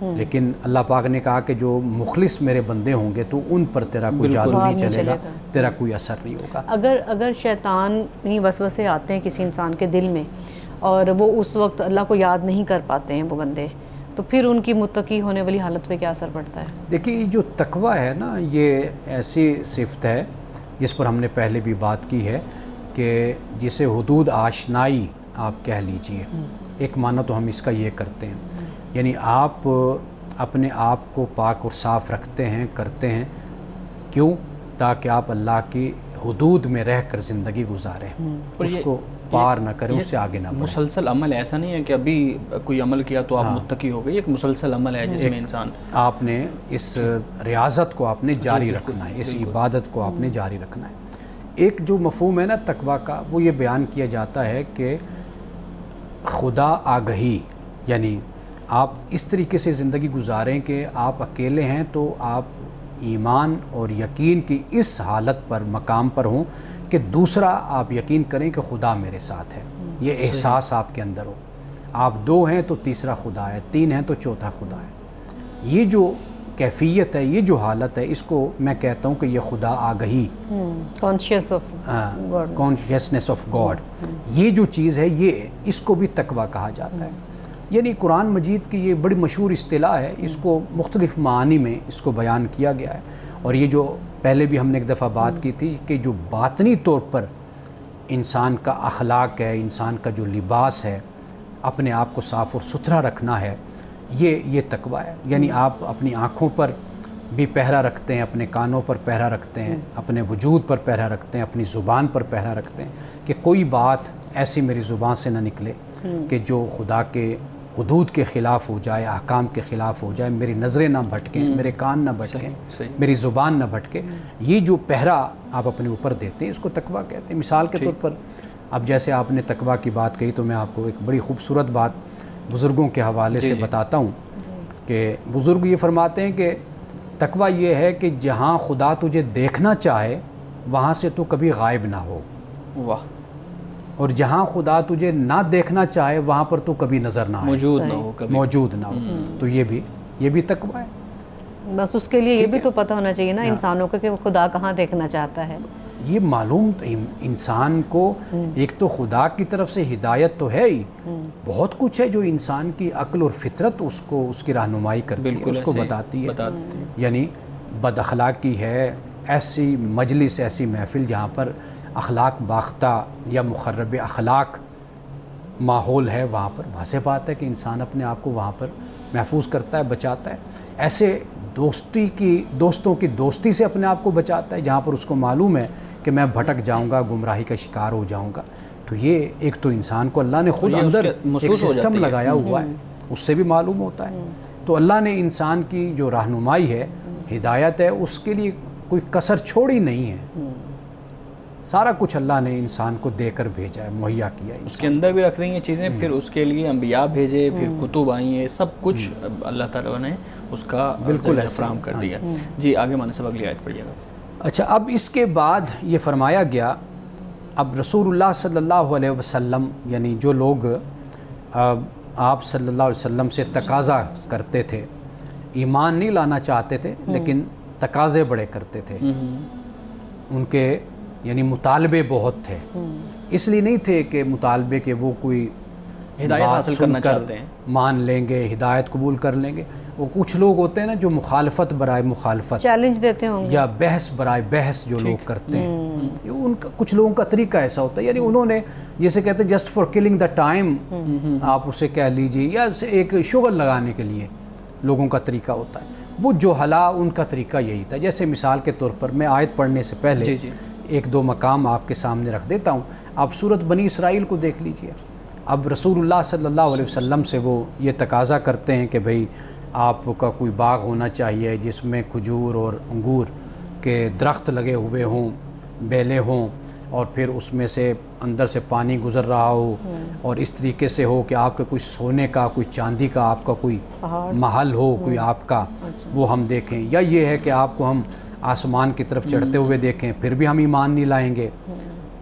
لیکن اللہ پاک نے کہا کہ جو مخلص میرے بندے ہوں گے تو ان پر تیرا کوئی جادو نہیں چلے گا، تیرا کوئی اثر نہیں ہوگا۔ اگر شیطانی وسوسے آتے ہیں کسی انسان کے دل میں اور وہ اس وقت اللہ کو یاد نہیں کر پاتے ہیں وہ بندے، تو پھر ان کی متقی ہونے والی حالت پہ کیا اثر پڑتا ہے؟ دیکھیے جو تقویٰ ہے نا، یہ ایسی صفت ہے جس پر ہم نے پہلے بھی بات کی ہے کہ جسے حدود آشنائی آپ کہہ لیجئے، ایک معنی تو ہم اس کا یہ کرتے ہیں، یعنی آپ اپنے آپ کو پاک اور صاف رکھتے ہیں، کرتے ہیں، کیوں؟ تاکہ آپ اللہ کی حدود میں رہ کر زندگی گزاریں، اس کو پار نہ کریں، اس سے آگے نہ بڑھیں۔ مسلسل عمل ایسا نہیں ہے کہ ابھی کوئی عمل کیا تو آپ متقی ہو گئی، ایک مسلسل عمل ہے جس میں انسان آپ نے اس ریاضت کو آپ نے جاری رکھنا ہے، اس عبادت کو آپ نے جاری رکھنا ہے۔ ایک جو مفہوم ہے نا تقویٰ کا، وہ یہ بیان کیا جاتا ہے کہ خدا آگہی، یعنی آپ اس طریقے سے زندگی گزاریں کہ آپ اکیلے ہیں تو آپ ایمان اور یقین کی اس حالت پر مقام پر ہوں کہ دوسرا آپ یقین کریں کہ خدا میرے ساتھ ہے، یہ احساس آپ کے اندر ہو۔ آپ دو ہیں تو تیسرا خدا ہے، تین ہیں تو چوتھا خدا ہے۔ یہ جو کیفیت ہے، یہ جو حالت ہے، اس کو میں کہتا ہوں کہ یہ خدا آگہی، کانشیسنس آف گاڈ، یہ جو چیز ہے، یہ اس کو بھی تقویٰ کہا جاتا ہے۔ یعنی قرآن مجید کی یہ بڑی مشہور اصطلاح ہے، اس کو مختلف معانی میں اس کو بیان کیا گیا ہے، اور یہ جو پہلے بھی ہم نے ایک دفعہ بات کی تھی کہ جو باطنی طور پر انسان کا اخلاق ہے، انسان کا جو لباس ہے، اپنے آپ کو صاف اور ستھرا رکھنا ہے، یہ تقویٰ ہے۔ یعنی آپ اپنی آنکھوں پر بھی پہرا رکھتے ہیں، اپنے کانوں پر پہرا رکھتے ہیں، اپنے وجود پر پہرا رکھتے ہیں، اپنی زبان پر پہرا رکھتے ہیں کہ کوئی بات ایسی میری زبان سے نہ نکلے کہ جو خدا کے حدود کے خلاف ہو جائے، احکام کے خلاف ہو جائے، میری نظریں نہ بھٹکیں، میرے کان نہ بھٹکیں، میری زبان نہ بھٹکے۔ یہ جو پہرا آپ اپنے اوپر دیتے ہیں، اس کو تقویٰ کہتے ہیں۔ مثال کے طور پر اب جیسے آپ نے تقویٰ کی بات کہی تو میں آپ کو ایک بڑی خوبصورت بات بزرگوں کے حوالے سے بتاتا ہوں کہ بزرگ یہ فرماتے ہیں کہ تقویٰ یہ ہے کہ جہاں خدا تجھے دیکھنا چاہے وہاں سے تو کبھی غائب نہ ہو، واہ، اور جہاں خدا تجھے نہ دیکھنا چاہے وہاں پر تو کبھی نظر نہ آئے، موجود نہ ہو۔ تو یہ بھی تقویٰ ہے۔ بس اس کے لیے یہ بھی تو پتہ ہونا چاہیے نا انسانوں کو کہ وہ خدا کہاں دیکھنا چاہتا ہے۔ یہ معلوم انسان کو ایک تو خدا کی طرف سے ہدایت تو ہے ہی، بہت کچھ ہے جو انسان کی عقل اور فطرت اس کی رہنمائی کرتی ہے، اس کو بتاتی ہے۔ یعنی بد اخلاقی ہے، ایسی مجلس، ایسی محفل جہاں پر اخلاق باختہ یا مخرب اخلاق ماحول ہے، وہاں پر واضح بات ہے کہ انسان اپنے آپ کو وہاں پر محفوظ کرتا ہے، بچاتا ہے۔ ایسے دوستوں کی دوستی سے اپنے آپ کو بچاتا ہے جہاں پر اس کو معلوم ہے کہ میں بھٹک جاؤں گا، گمراہی کا شکار ہو جاؤں گا۔ تو یہ ایک تو انسان کو اللہ نے خود اندر ایک سسٹم لگایا ہوا ہے، اس سے بھی معلوم ہوتا ہے۔ تو اللہ نے انسان کی جو رہنمائی ہے، ہدایت ہے، اس کے لیے کوئی کسر چھوڑی نہیں ہے، سارا کچھ اللہ نے انسان کو دے کر بھیجا ہے، مہیا کیا ہے، اس کے اندر بھی رکھ دیں یہ چیزیں، پھر اس کے لیے انبیاء بھیجے، پھر کتب آئی ہیں، سب کچھ اللہ تعالیٰ نے اس کا بالکل فراہم کر دیا۔ جی آگے مانے سب اگلی آیت پڑھیے گا۔ اچھا، اب اس کے بعد یہ فرمایا گیا، اب رسول اللہ صلی اللہ علیہ وسلم، یعنی جو لوگ آپ صلی اللہ علیہ وسلم سے تقاضا کرتے تھے، ایمان نہیں لانا چاہتے تھے لیکن تقاضے بڑے کرتے تھے، ان کے یعنی مطالبے بہت تھے، اس لیے نہیں تھے کہ مطالبے کہ وہ کوئی ہدایت حاصل کرنا چاہتے ہیں، مان لیں گے، ہدایت قبول کر لیں گے۔ وہ کچھ لوگ ہوتے ہیں نا جو مخالفت برائے مخالفت، چیلنج دیتے ہوں گے، یا بحث برائے بحث جو لوگ کرتے ہیں، ان کا کچھ لوگوں کا طریقہ ایسا ہوتا ہے، یعنی انہوں نے جیسے کہتے ہیں just for killing the time, آپ اسے کہہ لیجئے، یا ایک شغل لگانے کے لیے لوگوں کا طریقہ ہوتا ہے۔ وہ جوہلا ان کا طریقہ یہی تھا۔ جیسے مثال کے طور پر میں آیت پڑھنے سے پہلے ایک دو مقام آپ کے سامنے رکھ دیتا ہوں، آپ سورۃ بنی اسرائیل کو دیکھ لیجئے۔ اب رسول اللہ صلی اللہ علیہ وسلم سے وہ یہ تقاضا کرتے ہیں کہ بھئی آپ کا کوئی باغ ہونا چاہیے جس میں کھجور اور انگور کے درخت لگے ہوئے ہوں، بیلے ہوں، اور پھر اس میں سے اندر سے پانی گزر رہا ہو، اور اس طریقے سے ہو کہ آپ کا کوئی سونے کا، کوئی چاندی کا آپ کا کوئی محل ہو، کوئی آپ کا، وہ ہم دیکھیں۔ یا یہ ہے کہ آپ کو ہم آسمان کی طرف چڑھتے ہوئے دیکھیں، پھر بھی ہم ایمان نہیں لائیں گے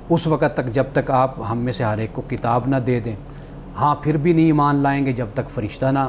اس وقت تک جب تک آپ ہم میں سے ہر ایک کو کتاب نہ دے دیں، ہاں پھر بھی نہیں ایمان لائیں گے جب تک فرشتہ نہ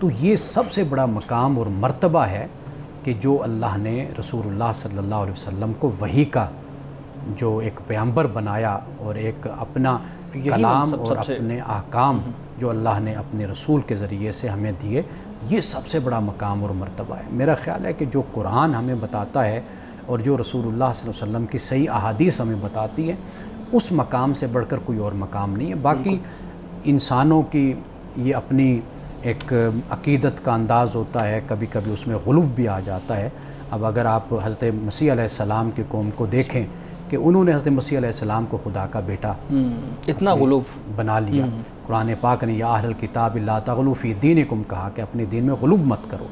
تو یہ سب سے بڑا مقام اور مرتبہ ہے کہ جو اللہ نے رسول اللہ صلی اللہ علیہ وسلم کو وحی کا جو ایک پیغمبر بنایا اور ایک اپنا کلام اور اپنے احکام جو اللہ نے اپنے رسول کے ذریعے سے ہمیں دیے، یہ سب سے بڑا مقام اور مرتبہ ہے۔ میرا خیال ہے کہ جو قرآن ہمیں بتاتا ہے اور جو رسول اللہ صلی اللہ علیہ وسلم کی صحیح احادیث ہمیں بتاتی ہے، اس مقام سے بڑھ کر کوئی اور مقام نہیں ہے۔ باقی انسانوں کی یہ اپنی ایک عقیدت کا انداز ہوتا ہے، کبھی کبھی اس میں غلو بھی آ جاتا ہے۔ اب اگر آپ حضرت مسیح علیہ السلام کی قوم کو دیکھیں کہ انہوں نے حضرت مسیح علیہ السلام کو خدا کا بیٹا اتنا غلو بنا لیا۔ قرآن پاک نے یا اہل الکتاب لا تغلوا فی دینکم کہا کہ اپنے دین میں غلو مت کرو۔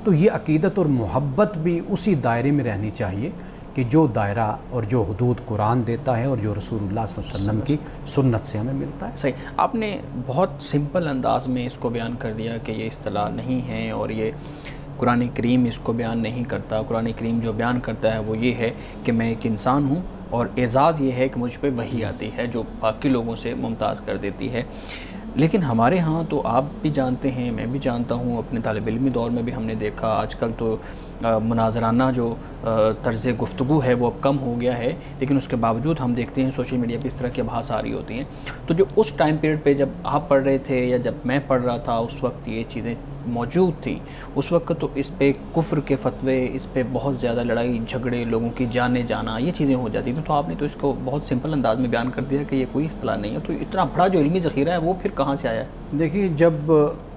تو یہ عقیدت اور محبت بھی اسی دائرے میں رہنی چاہیے کہ جو دائرہ اور جو حدود قرآن دیتا ہے اور جو رسول اللہ صلی اللہ علیہ وسلم کی سنت سے ہمیں ملتا ہے۔ صحیح، آپ نے بہت سمپل انداز میں اس کو بیان کر دیا کہ یہ اصطلاح نہیں ہے اور یہ قرآن کریم اس کو بیان نہیں کرتا۔ قرآن کریم جو بیان کرتا ہے وہ یہ ہے کہ میں ایک انسان ہوں اور اعزاز یہ ہے کہ مجھ پہ وحی آتی ہے جو باقی لوگوں سے ممتاز کر دیتی ہے۔ لیکن ہمارے ہاں تو آپ بھی جانتے ہیں، میں بھی جانتا ہوں، اپنے طالب علمی دور میں بھی ہم نے دیکھا، آج کل تو مناظرانہ جو طرز گفتگو ہے وہ اب کم ہو گیا ہے، لیکن اس کے باوجود ہم دیکھتے ہیں سوشل میڈیا پہ اس طرح کی ابحاث آ رہی ہوتی ہیں۔ تو جو اس ٹائم پیریڈ پہ جب آپ پڑھ رہے تھے یا جب میں پڑھ رہا تھا اس وقت یہ چیزیں موجود تھیں، اس وقت تو اس پہ کفر کے فتوے، اس پہ بہت زیادہ لڑائی جھگڑے، لوگوں کی جانے جانا، یہ چیزیں ہو جاتی تھیں۔ تو آپ نے تو اس کو بہت سمپل انداز میں بیان کر دیا کہ یہ کوئی اصطلاح نہیں ہے، تو اتنا بڑا جو علمی ذخیرہ ہے وہ پھر کہاں سے آیا ہے؟ دیکھیے، جب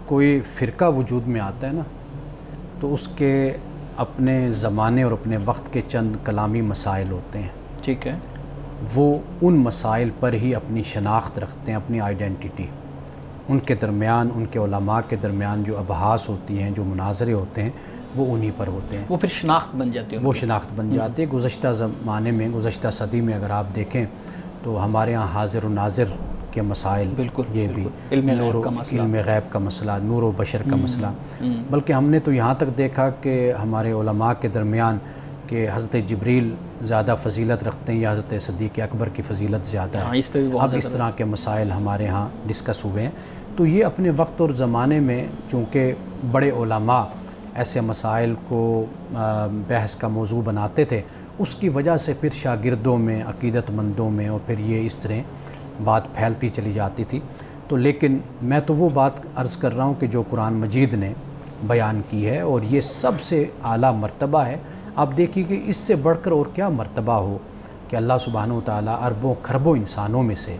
کوئی فرقہ وجود میں آتا ہے نا تو اس کے اپنے زمانے اور اپنے وقت کے چند کلامی مسائل ہوتے ہیں، ٹھیک ہے، وہ ان مسائل پر ہی اپنی شناخت رکھتے ہیں، اپنی آئیڈینٹی۔ ان کے درمیان، ان کے علماء کے درمیان جو ابحاث ہوتی ہیں، جو مناظرے ہوتے ہیں، وہ انہی پر ہوتے ہیں، وہ پھر شناخت بن جاتی ہے، وہ شناخت بن جاتی ہے۔ گزشتہ زمانے میں، گزشتہ صدی میں اگر آپ دیکھیں تو ہمارے ہاں حاضر و ناظر کے مسائل، یہ بھی علم غیب کا مسئلہ، نور و بشر کا مسئلہ، بلکہ ہم نے تو یہاں تک دیکھا کہ ہمارے علماء کے درمیان کہ حضرت جبریل زیادہ فضیلت رکھتے ہیں یا حضرت صدیق اکبر کی فضیلت زیادہ ہے۔ اب اس طرح کے مسائل ہمارے ہاں ڈسکس ہوئے ہیں۔ تو یہ اپنے وقت اور زمانے میں چونکہ بڑے علماء ایسے مسائل کو بحث کا موضوع بناتے تھے، اس کی وجہ سے پھر شاگردوں میں، عقیدت مندوں میں، اور پھر یہ اس طرح بات پھیلتی چلی جاتی تھی۔ تو لیکن میں تو وہ بات عرض کر رہا ہوں کہ جو قرآن مجید نے بیان کی ہے، اور یہ سب سے اعلیٰ مرتبہ ہے۔ آپ دیکھیے کہ اس سے بڑھ کر اور کیا مرتبہ ہو کہ اللہ سبحانہ و تعالیٰ اربوں کھربوں انسانوں میں سے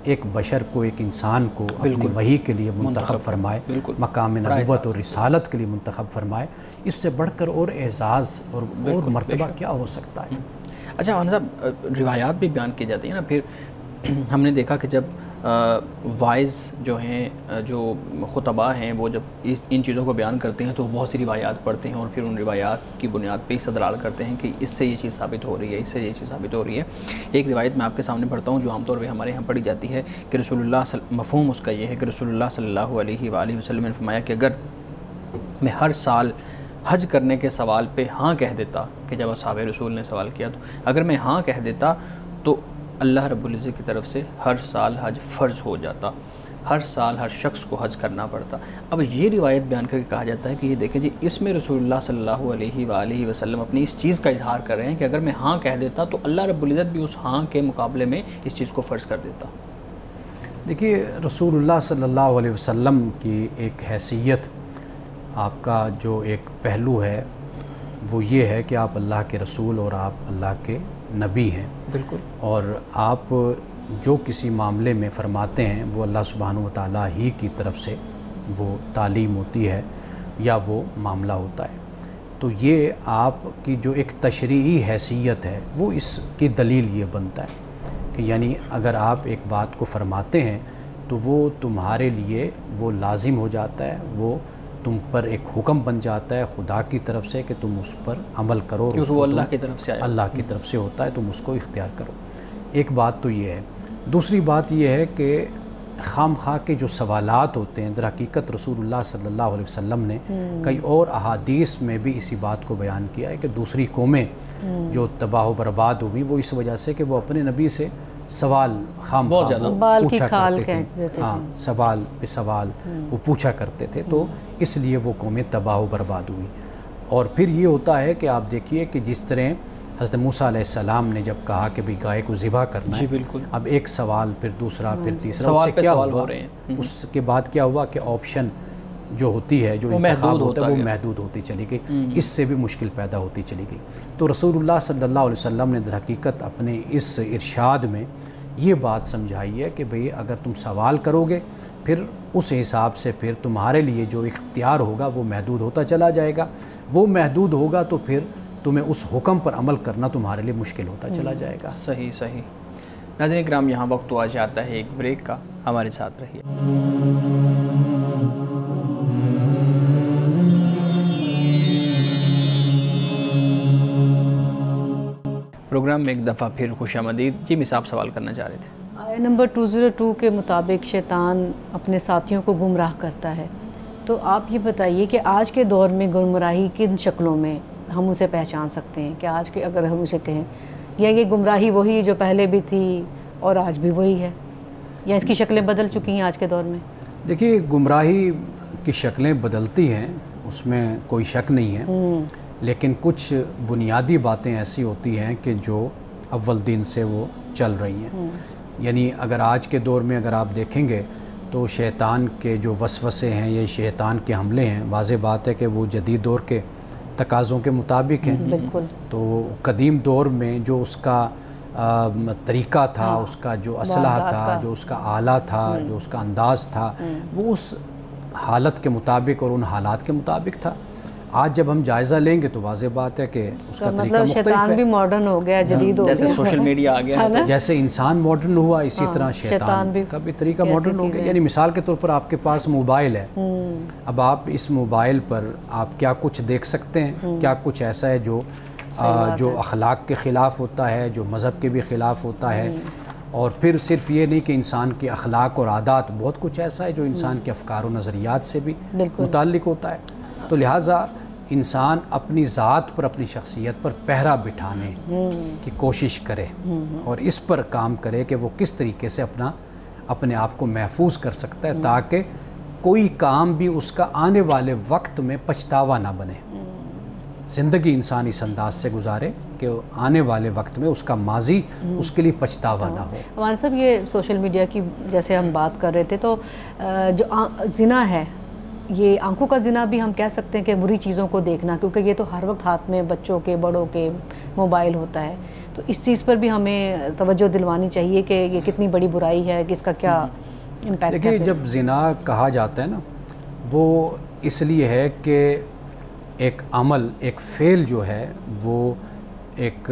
ایک بشر کو، ایک انسان کو اپنی وحی کے لیے منتخب فرمائے، مقام نبوت اور رسالت کے لیے منتخب فرمائے۔ اس سے بڑھ کر اور اعزاز اور مرتبہ کیا ہو سکتا ہے؟ اچھا مولانا صاحب، روایات بھی بیان کی جاتی ہیں نا، پھر ہم نے دیکھا کہ جب وائز جو ہیں، جو خطباء ہیں، وہ جب ان چیزوں کو بیان کرتے ہیں تو وہ بہت سی روایات پڑھتے ہیں اور پھر ان روایات کی بنیاد پہ استدلال کرتے ہیں کہ اس سے یہ چیز ثابت ہو رہی ہے، اس سے یہ چیز ثابت ہو رہی ہے۔ ایک روایت میں آپ کے سامنے پڑھتا ہوں جو عام طور پہ ہمارے یہاں پڑھی جاتی ہے کہ رسول اللہ مفہوم اس کا یہ ہے کہ رسول اللہ صلی اللہ علیہ وآلہ وسلم نے فرمایا کہ اگر میں ہر سال حج کرنے کے سوال پہ ہاں کہہ دیتا، کہ جب اصحاب رسول نے سوال کیا تو اگر میں ہاں کہہ دیتا تو اللہ رب العزت کی طرف سے ہر سال حج فرض ہو جاتا، ہر سال ہر شخص کو حج کرنا پڑتا۔ اب یہ روایت بیان کر کے کہا جاتا ہے کہ یہ دیکھیں جی، اس میں رسول اللہ صلی اللہ علیہ وآلہ وسلم اپنی اس چیز کا اظہار کر رہے ہیں کہ اگر میں ہاں کہہ دیتا تو اللہ رب العزت بھی اس ہاں کے مقابلے میں اس چیز کو فرض کر دیتا۔ دیکھیے، رسول اللہ صلی اللہ علیہ وسلم کی ایک حیثیت، آپ کا جو ایک پہلو ہے وہ یہ ہے کہ آپ اللہ کے رسول اور آپ اللہ کے نبی ہیں، بالکل، اور آپ جو کسی معاملے میں فرماتے ہیں وہ اللہ سبحانہ و تعالیٰ ہی کی طرف سے وہ تعلیم ہوتی ہے یا وہ معاملہ ہوتا ہے۔ تو یہ آپ کی جو ایک تشریعی حیثیت ہے وہ اس کی دلیل یہ بنتا ہے کہ یعنی اگر آپ ایک بات کو فرماتے ہیں تو وہ تمہارے لیے وہ لازم ہو جاتا ہے، وہ تم پر ایک حکم بن جاتا ہے خدا کی طرف سے کہ تم اس پر عمل کرو، وہ اللہ کی طرف سے آیا، اللہ کی طرف سے ہوتا ہے، تم اس کو اختیار کرو۔ ایک بات تو یہ ہے۔ دوسری بات یہ ہے کہ خام خواہ کے جو سوالات ہوتے ہیں، در حقیقت رسول اللہ صلی اللہ علیہ وسلم نے کئی اور احادیث میں بھی اسی بات کو بیان کیا ہے کہ دوسری قومیں جو تباہ و برباد ہوئی وہ اس وجہ سے کہ وہ اپنے نبی سے سوال خام بال کی پوچھا کھال کرتے کھینچ تھے، دیتے تھے، ہاں سوال پہ سوال وہ پوچھا کرتے تھے، تو اس لیے وہ قومیں تباہ و برباد ہوئی۔ اور پھر یہ ہوتا ہے کہ آپ دیکھیے کہ جس طرح حضرت موسیٰ علیہ السلام نے جب کہا کہ بھئی گائے کو ذبح کرنا ہے، اب ایک سوال پھر دوسرا پھر تیسرا، سوال پہ سوال ہوا ہو رہے ہیں، اس کے بعد کیا ہوا کہ آپشن جو ہوتی ہے، جو انتخاب ہوتا ہے، وہ محدود ہوتی چلی گئی، اس سے بھی مشکل پیدا ہوتی چلی گئی۔ تو رسول اللہ صلی اللہ علیہ وسلم نے در حقیقت اپنے اس ارشاد میں یہ بات سمجھائی ہے کہ بھئی اگر تم سوال کرو گے پھر اس حساب سے پھر تمہارے لیے جو اختیار ہوگا وہ محدود ہوتا چلا جائے گا، وہ محدود ہوگا تو پھر تمہیں اس حکم پر عمل کرنا تمہارے لیے مشکل ہوتا چلا جائے گا۔ صحیح صحیح۔ ناظرین کرام، یہاں وقت آ جاتا ہے ایک بریک کا، ہمارے ساتھ رہیے۔ پروگرام میں ایک دفعہ پھر خوش آمدید۔ جی مصعب سوال کرنا چاہ رہے تھے۔ آیت نمبر 202 کے مطابق شیطان اپنے ساتھیوں کو گمراہ کرتا ہے، تو آپ یہ بتائیے کہ آج کے دور میں گمراہی کن شکلوں میں ہم اسے پہچان سکتے ہیں؟ کہ آج کے اگر ہم اسے کہیں یا یہ گمراہی وہی جو پہلے بھی تھی اور آج بھی وہی ہے، یا اس کی شکلیں بدل چکی ہیں آج کے دور میں؟ دیکھیے گمراہی کی شکلیں بدلتی ہیں، اس میں کوئی شک نہیں ہے، لیکن کچھ بنیادی باتیں ایسی ہوتی ہیں کہ جو اول دن سے وہ چل رہی ہیں۔ یعنی اگر آج کے دور میں اگر آپ دیکھیں گے تو شیطان کے جو وسوسے ہیں، یہ شیطان کے حملے ہیں، واضح بات ہے کہ وہ جدید دور کے تقاضوں کے مطابق ہیں۔ بالکل۔ تو قدیم دور میں جو اس کا طریقہ تھا، اس کا جو اسلحہ تھا، جو اس کا آلہ تھا، جو اس کا انداز تھا، وہ اس حالت کے مطابق اور ان حالات کے مطابق تھا۔ آج جب ہم جائزہ لیں گے تو واضح بات ہے کہ اس کا طریقہ مطلب شیطان بھی ماڈرن ہو گیا، جدید ہو گیا، جیسے سوشل میڈیا آ گیا ہے، جیسے انسان ماڈرن ہوا اسی طرح شیطان کا بھی طریقہ ماڈرن ہو گیا۔ یعنی مثال کے طور پر آپ کے پاس موبائل ہے، اب آپ اس موبائل پر آپ کیا کچھ دیکھ سکتے ہیں، کیا کچھ ایسا ہے جو اخلاق کے خلاف ہوتا ہے، جو مذہب کے بھی خلاف ہوتا ہے، اور پھر صرف یہ نہیں کہ انسان کے اخلاق اور عادات، بہت کچھ ایسا ہے جو انسان کے افکار و نظریات سے بھی متعلق ہوتا ہے۔ تو لہٰذا انسان اپنی ذات پر، اپنی شخصیت پر پہرا بٹھانے کی کوشش کرے اور اس پر کام کرے کہ وہ کس طریقے سے اپنے آپ کو محفوظ کر سکتا ہے، تاکہ کوئی کام بھی اس کا آنے والے وقت میں پچھتاوا نہ بنے۔ زندگی انسان اس انداز سے گزارے کہ آنے والے وقت میں اس کا ماضی اس کے لیے پچھتاوا نہ ہو۔ ہمارے صاحب یہ سوشل میڈیا کی جیسے ہم بات کر رہے تھے، تو جو زنا ہے، یہ آنکھوں کا زنا بھی ہم کہہ سکتے ہیں کہ بری چیزوں کو دیکھنا، کیونکہ یہ تو ہر وقت ہاتھ میں بچوں کے، بڑوں کے موبائل ہوتا ہے، تو اس چیز پر بھی ہمیں توجہ دلوانی چاہیے کہ یہ کتنی بڑی برائی ہے، کہ اس کا کیا امپیکٹ ہے۔ دیکھیے جب زنا کہا جاتا ہے نا، وہ اس لیے ہے کہ ایک عمل، ایک فعل جو ہے وہ ایک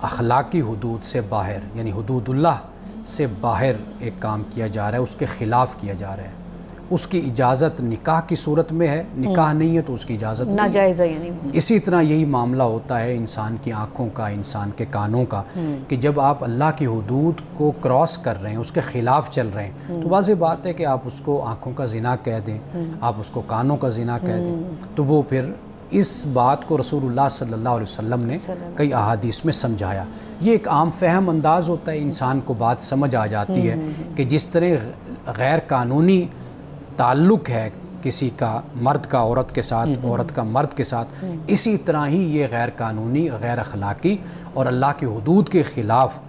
اخلاقی حدود سے باہر، یعنی حدود اللہ سے باہر ایک کام کیا جا رہا ہے، اس کے خلاف کیا جا رہا ہے۔ اس کی اجازت نکاح کی صورت میں ہے، نکاح نہیں ہے تو اس کی اجازت نہیں ہے، ناجائز ہے یعنی۔ اسی طرح یہی معاملہ ہوتا ہے انسان کی آنکھوں کا، انسان کے کانوں کا، کہ جب آپ اللہ کی حدود کو کراس کر رہے ہیں، اس کے خلاف چل رہے ہیں، تو واضح بات ہے کہ آپ اس کو آنکھوں کا زنا کہہ دیں، آپ اس کو کانوں کا زنا کہہ دیں، تو وہ پھر اس بات کو رسول اللہ صلی اللہ علیہ وسلم نے کئی احادیث میں سمجھایا۔ یہ ایک عام فہم انداز ہوتا ہے، انسان کو بات سمجھ آ جاتی ہے کہ جس طرح غیر قانونی تعلق ہے کسی کا مرد کا عورت کے ساتھ، عورت کا مرد کے ساتھ، اسی طرح ہی یہ غیر قانونی، غیر اخلاقی اور اللہ کی حدود کے خلاف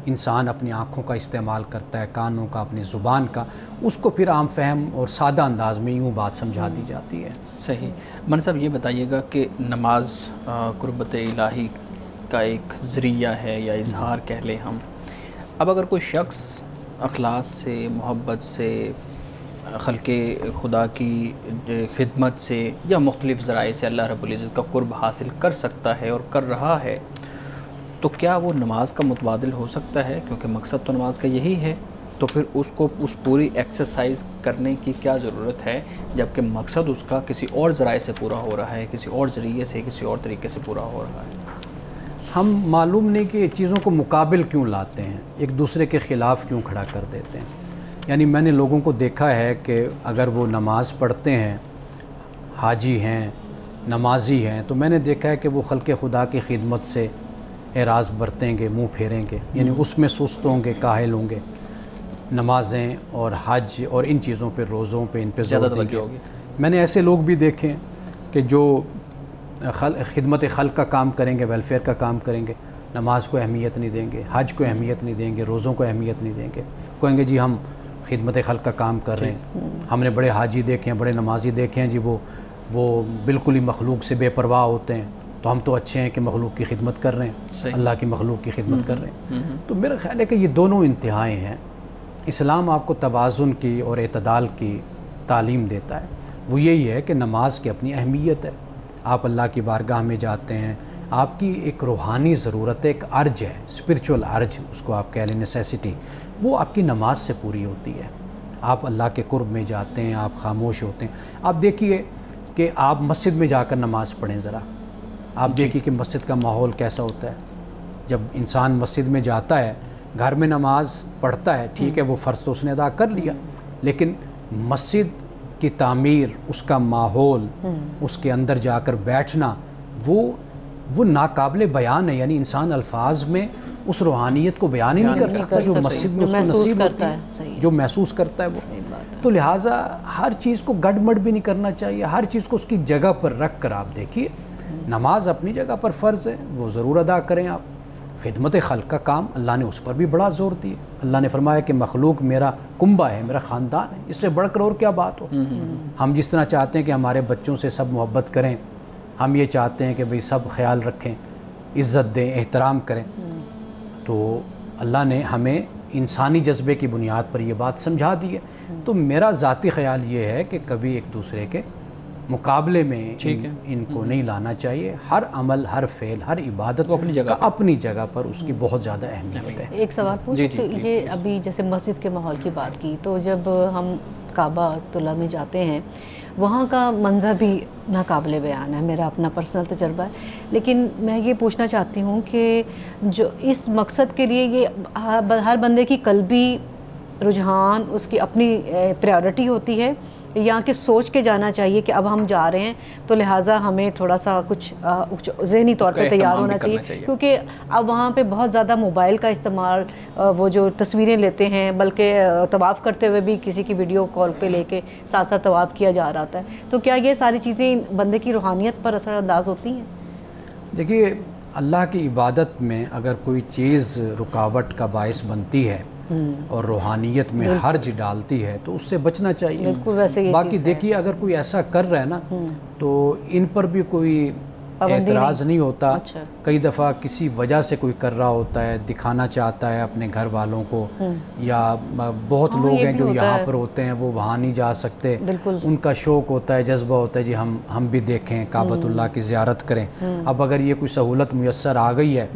انسان اپنی آنکھوں کا استعمال کرتا ہے، کانوں کا، اپنی زبان کا، اس کو پھر عام فہم اور سادہ انداز میں یوں بات سمجھا دی جاتی ہے۔ صحیح۔ من صاحب یہ بتائیے گا کہ نماز قربت الہی کا ایک ذریعہ ہے یا اظہار کہہ لیں ہم، اب اگر کوئی شخص اخلاص سے، محبت سے، خلق خدا کی خدمت سے یا مختلف ذرائع سے اللہ رب العزت کا قرب حاصل کر سکتا ہے اور کر رہا ہے، تو کیا وہ نماز کا متبادل ہو سکتا ہے؟ کیونکہ مقصد تو نماز کا یہی ہے، تو پھر اس کو اس پوری ایکسرسائز کرنے کی کیا ضرورت ہے، جبکہ مقصد اس کا کسی اور ذرائع سے پورا ہو رہا ہے، کسی اور ذریعے سے، کسی اور طریقے سے پورا ہو رہا ہے؟ ہم معلوم نہیں کہ چیزوں کو مقابل کیوں لاتے ہیں، ایک دوسرے کے خلاف کیوں کھڑا کر دیتے ہیں۔ یعنی میں نے لوگوں کو دیکھا ہے کہ اگر وہ نماز پڑھتے ہیں، حاجی ہیں، نمازی ہیں، تو میں نے دیکھا ہے کہ وہ خلق خدا کی خدمت سے اعراض برتیں گے، منہ پھیریں گے، یعنی اس میں سست ہوں گے، کاہل ہوں گے، نمازیں اور حج اور ان چیزوں پہ، روزوں پہ، ان پہ زیادہ توجہ ہوگی۔ میں نے ایسے لوگ بھی دیکھے ہیں کہ جو خدمت خلق کا کام کریں گے، ویلفیئر کا کام کریں گے، نماز کو اہمیت نہیں دیں گے، حج کو اہمیت نہیں دیں گے، روزوں کو اہمیت نہیں دیں گے، کہیں گے جی ہم خدمت خلق کا کام کر رہے ہیں، ہم نے بڑے حاجی دیکھے ہیں، بڑے نمازی دیکھے ہیں جی، وہ بالکل ہی مخلوق سے بے پرواہ ہوتے ہیں، تو ہم تو اچھے ہیں کہ مخلوق کی خدمت کر رہے ہیں، اللہ کی مخلوق کی خدمت کر رہے ہیں۔ تو میرا خیال ہے کہ یہ دونوں انتہائیں ہیں۔ اسلام آپ کو توازن کی اور اعتدال کی تعلیم دیتا ہے، وہ یہی ہے کہ نماز کی اپنی اہمیت ہے، آپ اللہ کی بارگاہ میں جاتے ہیں، آپ کی ایک روحانی ضرورت ہے، ایک ارج ہے، اسپرچول ارج اس کو آپ کہہ لیں، نیسیسٹی، وہ آپ کی نماز سے پوری ہوتی ہے۔ آپ اللہ کے قرب میں جاتے ہیں، آپ خاموش ہوتے ہیں۔ آپ دیکھیے کہ آپ مسجد میں جا کر نماز پڑھیں ذرا، آپ دیکھیے کہ مسجد کا ماحول کیسا ہوتا ہے۔ جب انسان مسجد میں جاتا ہے، گھر میں نماز پڑھتا ہے، ٹھیک ہے وہ فرض تو اس نے ادا کر لیا، لیکن مسجد کی تعمیر، اس کا ماحول، اس کے اندر جا کر بیٹھنا، وہ ناقابل بیان ہے۔ یعنی انسان الفاظ میں اس روحانیت کو بیان ہی نہیں کر سکتا جو مسجد میں اس کو نصیب ہوتی ہے، جو محسوس کرتا ہے وہ۔ تو لہٰذا ہر چیز کو گڑ مڑ بھی نہیں کرنا چاہیے، ہر چیز کو اس کی جگہ پر رکھ کر آپ دیکھیے، نماز اپنی جگہ پر فرض ہے، وہ ضرور ادا کریں آپ۔ خدمت خلق کا کام اللہ نے اس پر بھی بڑا زور دیا، اللہ نے فرمایا کہ مخلوق میرا کنبہ ہے، میرا خاندان ہے، اس سے بڑھ کر اور کیا بات ہو۔ ہم جس طرح چاہتے ہیں کہ ہمارے بچوں سے سب محبت کریں، ہم یہ چاہتے ہیں کہ بھئی سب خیال رکھیں، عزت دیں، احترام کریں، تو اللہ نے ہمیں انسانی جذبے کی بنیاد پر یہ بات سمجھا دی ہے۔ تو میرا ذاتی خیال یہ ہے کہ کبھی ایک دوسرے کے مقابلے میں ان کو نہیں لانا چاہیے۔ ہر عمل، ہر فعل، ہر عبادت اپنی جگہ پر اس کی بہت زیادہ اہمیت ہے۔ ایک سوال پوچھیں تو یہ ابھی جیسے مسجد کے ماحول کی بات کی، تو جب ہم کعبہ اللہ میں جاتے ہیں، وہاں کا منظر بھی ناقابل بیان ہے، میرا اپنا پرسنل تجربہ ہے، لیکن میں یہ پوچھنا چاہتی ہوں کہ جو اس مقصد کے لیے یہ ہر بندے کی قلبی رجحان، اس کی اپنی پریورٹی ہوتی ہے، یا کہ سوچ کے جانا چاہیے کہ اب ہم جا رہے ہیں تو لہٰذا ہمیں تھوڑا سا کچھ ذہنی طور پہ تیار ہونا چاہیے، کیونکہ اب وہاں پہ بہت زیادہ موبائل کا استعمال، وہ جو تصویریں لیتے ہیں، بلکہ طواف کرتے ہوئے بھی کسی کی ویڈیو کال پہ لے کے ساتھ ساتھ طواف کیا جا رہا ہے، تو کیا یہ ساری چیزیں بندے کی روحانیت پر اثر انداز ہوتی ہیں؟ دیکھیے، اللہ کی عبادت میں اگر کوئی چیز رکاوٹ کا باعث بنتی ہے اور روحانیت میں حرج ڈالتی ہے تو اس سے بچنا چاہیے۔ باقی دیکھیے اگر کوئی ایسا کر رہا ہے نا تو ان پر بھی کوئی اعتراض نہیں ہوتا۔ کئی دفعہ کسی وجہ سے کوئی کر رہا ہوتا ہے، دکھانا چاہتا ہے اپنے گھر والوں کو، یا بہت لوگ ہیں جو یہاں پر ہوتے ہیں وہ وہاں نہیں جا سکتے، ان کا شوق ہوتا ہے، جذبہ ہوتا ہے جی ہم بھی دیکھیں، کعبۃ اللہ کی زیارت کریں۔ اب اگر یہ کوئی سہولت میسر آ گئی ہے،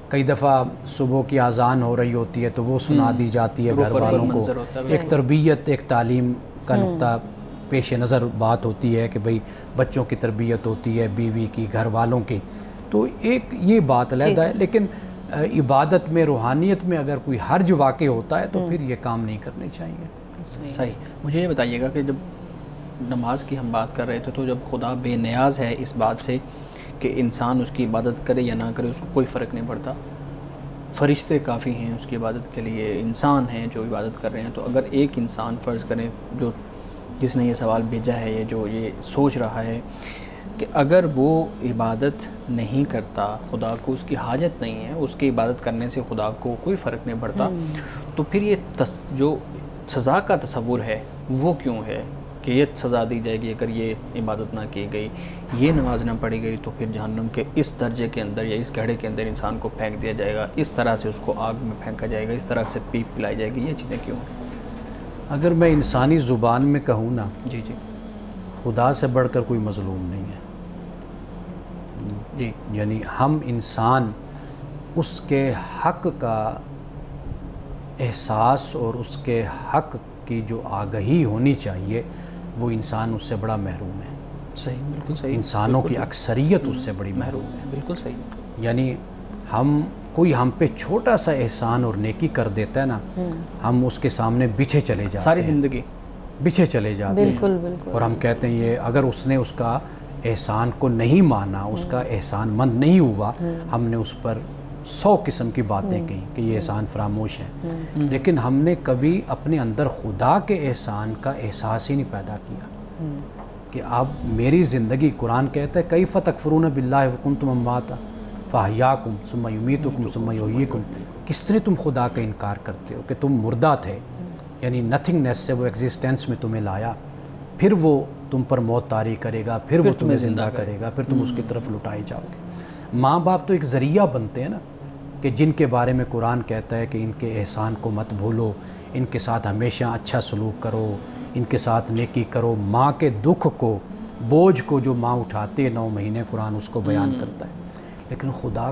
کئی دفعہ صبح کی اذان ہو رہی ہوتی ہے تو وہ سنا دی جاتی ہے گھر والوں کو، ایک تربیت، ایک تعلیم کا نقطہ پیش نظر بات ہوتی ہے کہ بھئی بچوں کی تربیت ہوتی ہے، بیوی کی، گھر والوں کی، تو ایک یہ بات علیحدہ ہے۔ لیکن عبادت میں، روحانیت میں اگر کوئی حرج واقع ہوتا ہے تو پھر یہ کام نہیں کرنے چاہیے۔ صحیح۔ مجھے یہ بتائیے گا کہ جب نماز کی ہم بات کر رہے تھے تو جب خدا بے نیاز ہے اس بات سے کہ انسان اس کی عبادت کرے یا نہ کرے اس کو کوئی فرق نہیں پڑتا، فرشتے کافی ہیں اس کی عبادت کے لیے، انسان ہیں جو عبادت کر رہے ہیں، تو اگر ایک انسان فرض کریں جو جس نے یہ سوال بھیجا ہے، یہ جو یہ سوچ رہا ہے کہ اگر وہ عبادت نہیں کرتا، خدا کو اس کی حاجت نہیں ہے، اس کی عبادت کرنے سے خدا کو کوئی فرق نہیں پڑتا، تو پھر یہ جو سزا کا تصور ہے وہ کیوں ہے کہ یہ سزا دی جائے گی اگر یہ عبادت نہ کی گئی، یہ نماز نہ پڑھی گئی تو پھر جہنم کے اس درجے کے اندر یا اس گڑھے کے اندر انسان کو پھینک دیا جائے گا، اس طرح سے اس کو آگ میں پھینکا جائے گا، اس طرح سے پیپ پلائی جائے گی، یہ چیزیں کیوں ہیں؟ اگر میں انسانی زبان میں کہوں نا، جی خدا سے بڑھ کر کوئی مظلوم نہیں ہے جی، یعنی ہم انسان اس کے حق کا احساس اور اس کے حق کی جو آگہی ہونی چاہیے وہ انسان اس سے بڑا محروم ہے۔ صحیح، بالکل صحیح۔ انسانوں کی اکثریت اس سے بڑی محروم ہے، بالکل صحیح۔ یعنی کوئی ہم پہ چھوٹا سا احسان اور نیکی کر دیتا ہے نا، ہم اس کے سامنے بچھے چلے جاتے ہیں، ساری زندگی بچھے چلے جاتے ہیں، اور ہم کہتے ہیں یہ اگر اس نے اس کا احسان کو نہیں مانا، اس کا احسان مند نہیں ہوا، ہم نے اس پر 100 قسم کی باتیں کہیں کہ یہ احسان فراموش ہے، لیکن ہم نے کبھی اپنے اندر خدا کے احسان کا احساس ہی نہیں پیدا کیا کہ اب میری زندگی، قرآن کہتا ہے کیف تکفرون باللہ وکنتم امواتا فاحیاکم ثم یمیتکم ثم یحییکم، کس طرح تم خدا کا انکار کرتے ہو کہ تم مردہ تھے، یعنی نتھنگنیس سے وہ ایگزسٹنس میں تمہیں لایا، پھر وہ تم پر موت طاری کرے گا، پھر وہ تمہیں زندہ کرے گا، پھر تم اس کی طرف لٹائے جاؤ گے۔ ماں باپ تو ایک ذریعہ بنتے ہیں نا، کہ جن کے بارے میں قرآن کہتا ہے کہ ان کے احسان کو مت بھولو، ان کے ساتھ ہمیشہ اچھا سلوک کرو، ان کے ساتھ نیکی کرو۔ ماں کے دکھ کو، بوجھ کو جو ماں اٹھاتے ہے 9 مہینے، قرآن اس کو بیان کرتا ہے، لیکن خدا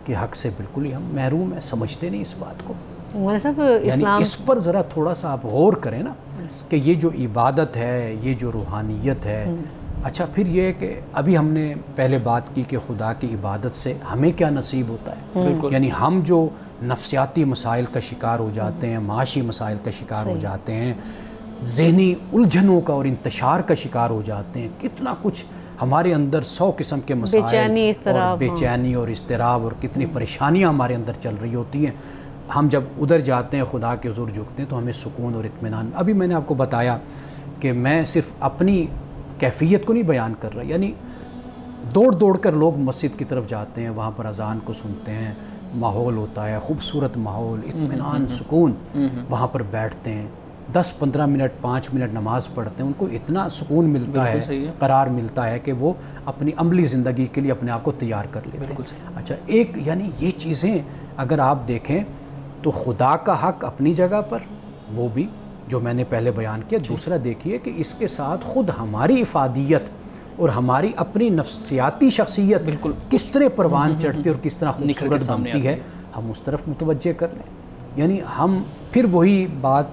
کے حق سے بالکل ہی ہم محروم ہیں، سمجھتے نہیں اس بات کو۔ یعنی اس پر ذرا تھوڑا سا آپ غور کریں نا کہ یہ جو عبادت ہے، یہ جو روحانیت ہے، اچھا پھر یہ کہ ابھی ہم نے پہلے بات کی کہ خدا کی عبادت سے ہمیں کیا نصیب ہوتا ہے، یعنی ہم جو نفسیاتی مسائل کا شکار ہو جاتے ہیں، معاشی مسائل کا شکار ہو جاتے ہیں، ذہنی الجھنوں کا اور انتشار کا شکار ہو جاتے ہیں، کتنا کچھ ہمارے اندر 100 قسم کے مسائل اور بے چینی اور اضطراب اور کتنی پریشانیاں ہمارے اندر چل رہی ہوتی ہیں۔ ہم جب ادھر جاتے ہیں، خدا کے حضور جھکتے ہیں، تو ہمیں سکون اور اطمینان۔ ابھی میں نے آپ کو بتایا کہ میں صرف اپنی کیفیت کو نہیں بیان کر رہا، یعنی دوڑ کر لوگ مسجد کی طرف جاتے ہیں، وہاں پر اذان کو سنتے ہیں، ماحول ہوتا ہے، خوبصورت ماحول، اطمینان، سکون، وہاں پر بیٹھتے ہیں، 10-15 منٹ 5 منٹ نماز پڑھتے ہیں، ان کو اتنا سکون ملتا ہے، قرار ملتا ہے کہ وہ اپنی عملی زندگی کے لیے اپنے آپ کو تیار کر لیتے ہیں۔ اچھا ایک یعنی یہ چیزیں اگر آپ دیکھیں تو خدا کا حق اپنی جگہ پر، وہ بھی جو میں نے پہلے بیان کیا، دوسرا دیکھیے کہ اس کے ساتھ خود ہماری افادیت اور ہماری اپنی نفسیاتی شخصیت بالکل کس طرح پروان چڑھتی اور کس طرح خوبصورت بنتی ہے، ہم اس طرف متوجہ کر لیں۔ یعنی ہم پھر وہی بات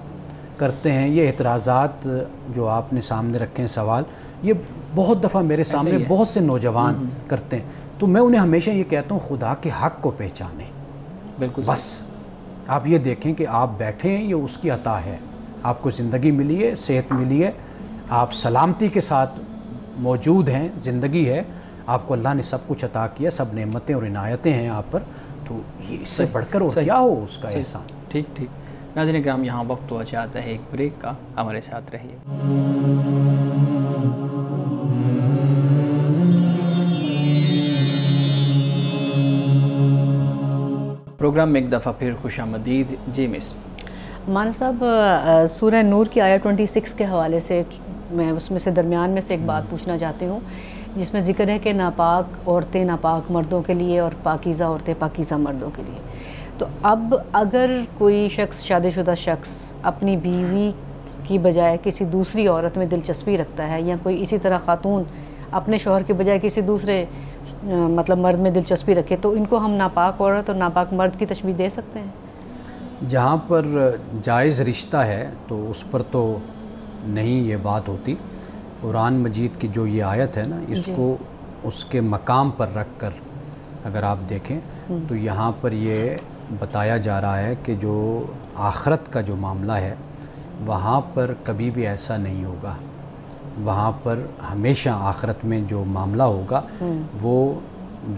کرتے ہیں، یہ اعتراضات جو آپ نے سامنے رکھے ہیں سوال، یہ بہت دفعہ میرے سامنے بہت سے نوجوان کرتے ہیں، تو میں انہیں ہمیشہ یہ کہتا ہوں خدا کے حق کو پہچانیں، بالکل بس آپ یہ دیکھیں کہ آپ بیٹھے ہیں، یہ اس کی عطا ہے، آپ کو زندگی ملی ہے، صحت ملی ہے، آپ سلامتی کے ساتھ موجود ہیں، زندگی ہے، آپ کو اللہ نے سب کچھ عطا کیا، سب نعمتیں اور عنایتیں ہیں آپ پر، تو یہ اس سے بڑھ کر اور کیا ہو اس کا احسان۔ ٹھیک ناظرین کرام، یہاں وقت ہو جاتا ہے ایک بریک کا، ہمارے ساتھ رہیے۔ پروگرام میں ایک دفعہ پھر خوش آمدید۔ جی مس مولانا صاحب، سورہ نور کی آیت 26 کے حوالے سے میں اس میں سے درمیان میں سے ایک بات پوچھنا چاہتی ہوں، جس میں ذکر ہے کہ ناپاک عورتیں ناپاک مردوں کے لیے اور پاکیزہ عورتیں پاکیزہ مردوں کے لیے۔ تو اب اگر کوئی شخص، شادی شدہ شخص، اپنی بیوی کی بجائے کسی دوسری عورت میں دلچسپی رکھتا ہے، یا کوئی اسی طرح خاتون اپنے شوہر کے بجائے کسی دوسرے مطلب مرد میں دلچسپی رکھے، تو ان کو ہم ناپاک عورت اور ناپاک مرد کی تشبیہ دے سکتے ہیں؟ جہاں پر جائز رشتہ ہے تو اس پر تو نہیں یہ بات ہوتی۔ قرآن مجید کی جو یہ آیت ہے نا، اس کو اس کے مقام پر رکھ کر اگر آپ دیکھیں تو یہاں پر یہ بتایا جا رہا ہے کہ جو آخرت کا جو معاملہ ہے وہاں پر کبھی بھی ایسا نہیں ہوگا، وہاں پر ہمیشہ آخرت میں جو معاملہ ہوگا وہ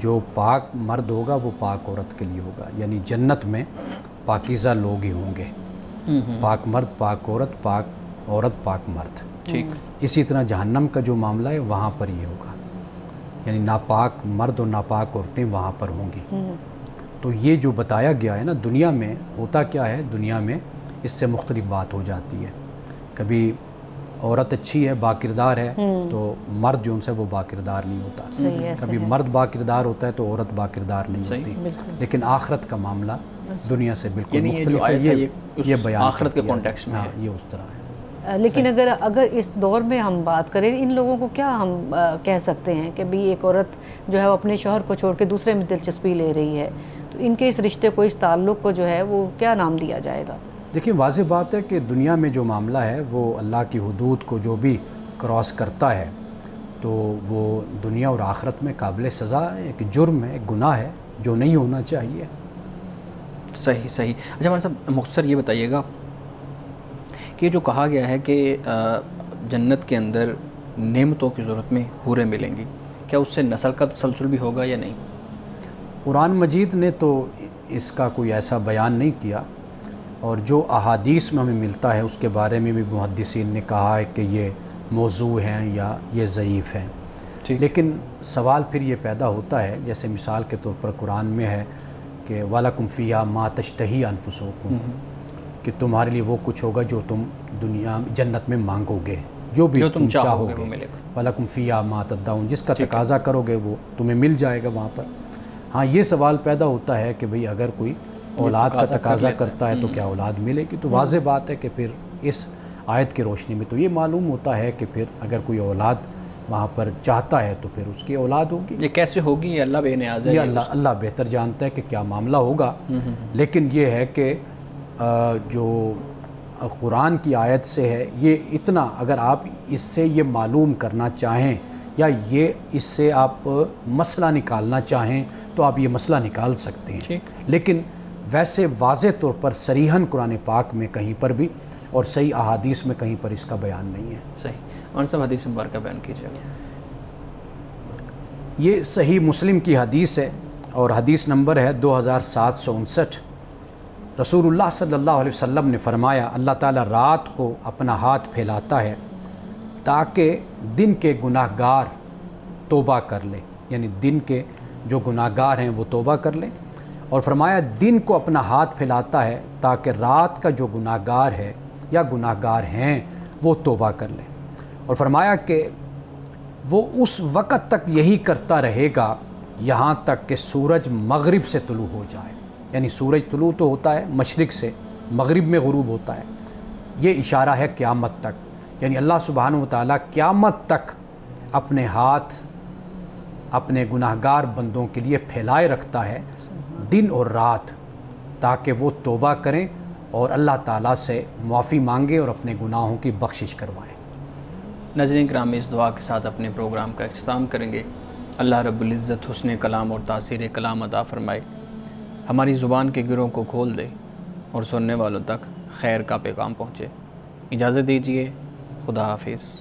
جو پاک مرد ہوگا وہ پاک عورت کے لیے ہوگا، یعنی جنت میں پاکیزہ لوگ ہی ہوں گے، پاک مرد پاک عورت، پاک عورت پاک مرد۔ اسی طرح جہنم کا جو معاملہ ہے وہاں پر یہ ہوگا، یعنی ناپاک مرد اور ناپاک عورتیں وہاں پر ہوں گی۔ تو یہ جو بتایا گیا ہے نا، دنیا میں ہوتا کیا ہے، دنیا میں اس سے مختلف بات ہو جاتی ہے، کبھی عورت اچھی ہے، باکردار ہے، تو مرد جو ان سے وہ باکردار نہیں ہوتا، کبھی مرد باکردار ہوتا ہے تو عورت باکردار نہیں ہوتی، لیکن آخرت کا معاملہ دنیا سے بالکل مختلف ہے، یہ بیان آخرت کے کانٹیکسٹ میں یہ اس طرح ہے۔ لیکن اگر اس دور میں ہم بات کریں، ان لوگوں کو کیا ہم کہہ سکتے ہیں کہ بھی ایک عورت جو ہے وہ اپنے شوہر کو چھوڑ کے دوسرے میں دلچسپی لے رہی ہے، تو ان کے اس رشتے کو، اس تعلق کو جو ہے وہ کیا نام دیا جائے گا؟ دیکھیں واضح بات ہے کہ دنیا میں جو معاملہ ہے وہ اللہ کی حدود کو جو بھی کراس کرتا ہے تو وہ دنیا اور آخرت میں قابل سزا ہے، ایک جرم ہے، ایک گناہ ہے جو نہیں ہونا چاہیے۔ صحیح۔ اچھا مولانا صاحب، مختصر یہ بتائیے گا کہ جو کہا گیا ہے کہ جنت کے اندر نعمتوں کی ضرورت میں حوریں ملیں گی، کیا اس سے نسل کا تسلسل بھی ہوگا یا نہیں؟ قرآن مجید نے تو اس کا کوئی ایسا بیان نہیں کیا، اور جو احادیث میں ہمیں ملتا ہے اس کے بارے میں بھی محدثین نے کہا ہے کہ یہ موضوع ہیں یا یہ ضعیف ہیں۔ لیکن سوال پھر یہ پیدا ہوتا ہے، جیسے مثال کے طور پر قرآن میں ہے کہ وَلَكُمْ فِيهَا مَا تَشْتَهِي أَنفُسُكُمْ، کہ تمہارے لیے وہ کچھ ہوگا جو تم دنیا جنت میں مانگو گے، جو بھی تم چاہو گے، وَلَكُمْ فِيهَا مَا تَدَّعُونَ، جس کا تقاضا کرو گے وہ تمہیں مل جائے گا وہاں پر۔ ہاں یہ سوال پیدا ہوتا ہے کہ بھئی اگر کوئی اولاد کا تقاضا کرتا ہے تو کیا اولاد ملے گی؟ تو واضح بات ہے کہ پھر اس آیت کی روشنی میں تو یہ معلوم ہوتا ہے کہ پھر اگر کوئی اولاد وہاں پر چاہتا ہے تو پھر اس کی اولاد ہوگی۔ یہ کیسے ہوگی یہ اللہ بے نیاز ہے، یہ اللہ بہتر جانتا ہے کہ کیا معاملہ ہوگا۔ لیکن یہ ہے کہ جو قرآن کی آیت سے ہے، یہ اتنا اگر آپ اس سے یہ معلوم کرنا چاہیں یا یہ اس سے آپ مسئلہ نکالنا چاہیں تو آپ یہ مسئلہ نکال سکتے ہیں، لیکن ویسے واضح طور پر صریحاً قرآن پاک میں کہیں پر بھی اور صحیح احادیث میں کہیں پر اس کا بیان نہیں ہے۔ صحیح، اور سب حدیث مبارکہ بیان کیجیے گا۔ یہ صحیح مسلم کی حدیث ہے اور حدیث نمبر ہے 2759۔ رسول اللہ صلی اللہ علیہ وسلم نے فرمایا، اللہ تعالیٰ رات کو اپنا ہاتھ پھیلاتا ہے تاکہ دن کے گناہ گار توبہ کر لے، یعنی دن کے جو گناہ گار ہیں وہ توبہ کر لیں، اور فرمایا دن کو اپنا ہاتھ پھیلاتا ہے تاکہ رات کا جو گناہ گار ہے یا گناہ گار ہیں وہ توبہ کر لیں، اور فرمایا کہ وہ اس وقت تک یہی کرتا رہے گا یہاں تک کہ سورج مغرب سے طلوع ہو جائے، یعنی سورج طلوع تو ہوتا ہے مشرق سے، مغرب میں غروب ہوتا ہے، یہ اشارہ ہے قیامت تک، یعنی اللہ سبحانہ و تعالیٰ قیامت تک اپنے ہاتھ اپنے گناہ گار بندوں کے لیے پھیلائے رکھتا ہے دن اور رات، تاکہ وہ توبہ کریں اور اللہ تعالیٰ سے معافی مانگیں اور اپنے گناہوں کی بخشش کروائیں۔ ناظرین کرام، اس دعا کے ساتھ اپنے پروگرام کا اختتام کریں گے۔ اللہ رب العزت حسن کلام اور تاثیر کلام عطا فرمائے، ہماری زبان کے گروں کو کھول دے اور سننے والوں تک خیر کا پیغام پہنچے۔ اجازت دیجیے، خدا حافظ۔